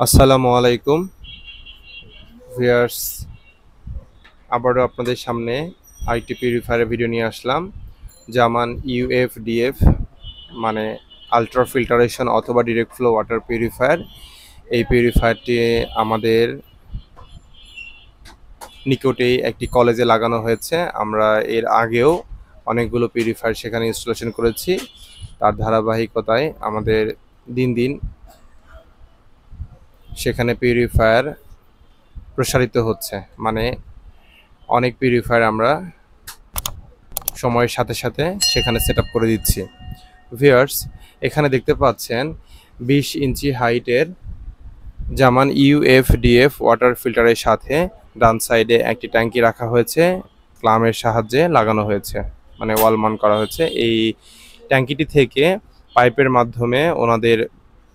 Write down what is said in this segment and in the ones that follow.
আসসালামু আলাইকুম ভিউয়ার্স, আবারও আপনাদের সামনে আইটি পিউরিফায়ারের ভিডিও নিয়ে আসলাম। জামান ইউএফডিএফ মানে আলট্রা ফিল্টারেশন অথবা ডিরেক্ট ফ্লো ওয়াটার পিউরিফায়ার। এই পিউরিফায়ারটি আমাদের নিকটেই একটি কলেজে লাগানো হয়েছে। আমরা এর আগেও অনেকগুলো পিউরিফায়ার সেখানে ইনস্টলেশন করেছি। তার ধারাবাহিকতায় আমাদের দিন দিন সেখানে পিউরিফায়ার প্রসারিত হচ্ছে, মানে অনেক পিউরিফায়ার আমরা সময়ের সাথে সাথে সেখানে সেট আপ করে দিচ্ছি। ভিউয়ার্স, এখানে দেখতে পাচ্ছেন 20 ইঞ্চি হাইটের জামান ইউএফডিএফ ওয়াটার ফিল্টারের সাথে ডান সাইডে একটি ট্যাঙ্কি রাখা হয়েছে, ক্লামের সাহায্যে লাগানো হয়েছে, মানে ওয়াল মাউন্ট করা হয়েছে। এই ট্যাঙ্কিটি থেকে পাইপের মাধ্যমে ওনাদের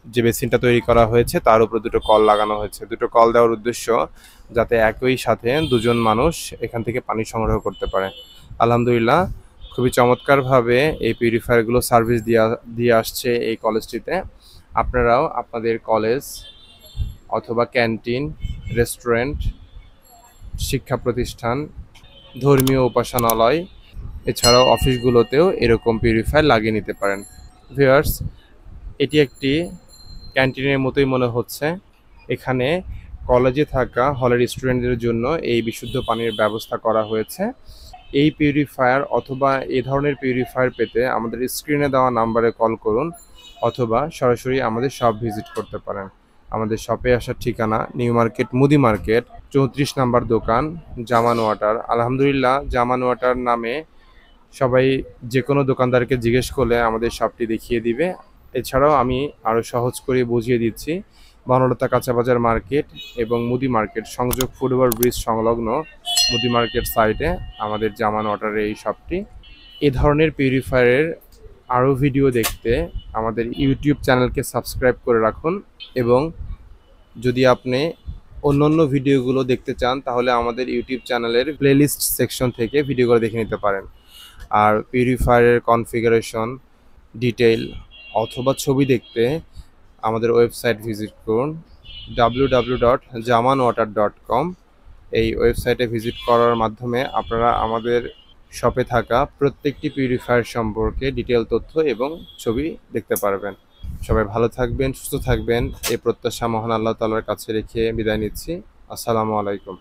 যে বেসিনটা তৈরি করা হয়েছে তার উপর দুটো কল লাগানো হয়েছে। দুটো কল দেওয়ার উদ্দেশ্য যাতে একই সাথে দুজন মানুষ এখান থেকে পানি সংগ্রহ করতে পারে। আলহামদুলিল্লাহ, খুবই চমৎকারভাবে এই পিউরিফায়ারগুলো সার্ভিস দিয়ে আসছে এই কলেজটিতে। আপনারাও আপনাদের কলেজ অথবা ক্যান্টিন, রেস্টুরেন্ট, শিক্ষা প্রতিষ্ঠান, ধর্মীয় উপাসনালয় এছাড়াও অফিসগুলোতেও এরকম পিউরিফায়ার লাগিয়ে নিতে পারেন। ভিউয়ার্স, এটি একটি ক্যান্টিনের মতোই মনে হচ্ছে। এখানে কলেজে থাকা হলের স্টুডেন্টদের জন্য এই বিশুদ্ধ পানির ব্যবস্থা করা হয়েছে। এই পিউরিফায়ার অথবা এই ধরনের পিউরিফায়ার পেতে আমাদের স্ক্রিনে দেওয়া নাম্বারে কল করুন অথবা সরাসরি আমাদের শপ ভিজিট করতে পারেন। আমাদের শপে আসার ঠিকানা নিউ মার্কেট, মুদি মার্কেট, 34 নাম্বার দোকান, জামান ওয়াটার। আলহামদুলিল্লাহ, জামান ওয়াটার নামে সবাই যে কোনো দোকানদারকে জিজ্ঞেস করলে আমাদের শপটি দেখিয়ে দিবে। এছাড়াও আমি আরও সহজ করে বুঝিয়ে দিচ্ছি। বনলতা কাঁচাবাজার মার্কেট এবং মুদি মার্কেট সংযোগ ফুটওভার ব্রিজ সংলগ্ন মুদি মার্কেট সাইটে আমাদের জামান ওয়াটারের এই শপটি। এ ধরনের পিউরিফায়ারের আরও ভিডিও দেখতে আমাদের ইউটিউব চ্যানেলকে সাবস্ক্রাইব করে রাখুন, এবং যদি আপনি অন্য ভিডিওগুলো দেখতে চান তাহলে আমাদের ইউটিউব চ্যানেলের প্লেলিস্ট সেকশন থেকে ভিডিওগুলো দেখে নিতে পারেন। আর পিউরিফায়ারের কনফিগারেশন, ডিটেইল অথবা ছবি দেখতে আমাদের ওয়েবসাইট ভিজিট করুন www.jamanwater.com। এই ওয়েবসাইটে ভিজিট করার মাধ্যমে আপনারা আমাদের শপে থাকা প্রত্যেকটি পিউরিফায়ার সম্পর্কে ডিটেইল তথ্য এবং ছবি দেখতে পারবেন। সবাই ভালো থাকবেন, সুস্থ থাকবেন, এই প্রত্যাশা মহান আল্লাহ তাআলার কাছে রেখে বিদায় নিচ্ছি। আসসালামু আলাইকুম।